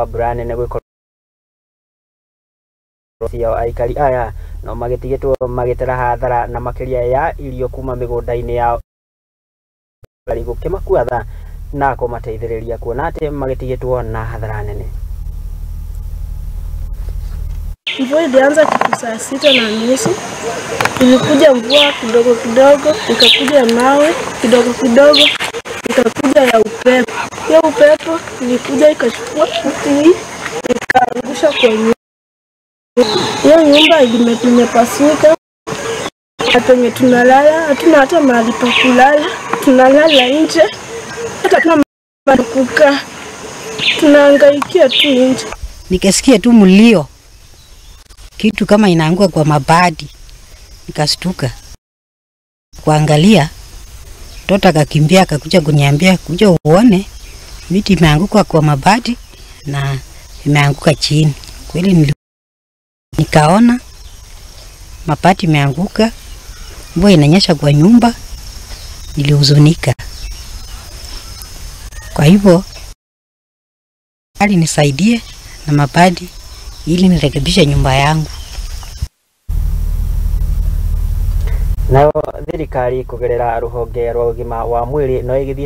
mbura nene gwikorwo aikari aya no magitigitwo magitera hathara na makiria ya irio kuma migunda-ini yao bali gukimakua tha na kumateithĩrĩria kuona atĩ magitigitwo na hathara nene. Mvua ilianza kitu saa 6:30. Ilikuja mvua kidogo kidogo, ikakuja mawe kidogo kidogo, ikakuja ya upepo. Hiyo upepo ilikuja ikachukua mti ikaangusha kwa nyumba. Hiyo nyumba imepasuka. Penye tunalala hatuna hata mahali pa kulala, tunalala nje. Hata kama kukaa tunahangaikia tu nje. Nikasikia tu mlio kitu kama inaanguka kwa mabati, nikastuka kuangalia. Mtoto akakimbia akakuja kuniambia kuja uone miti imeanguka kwa mabati na imeanguka chini. Kweli nikaona mabati imeanguka, mvua inanyesha kwa nyumba, nilihuzunika. Kwa hivyo hali nisaidie na mabati ili nirekebishe nyumba yangu. Nayo thirikari kugerera ruhonge rwa ugima wa mwiri no igithie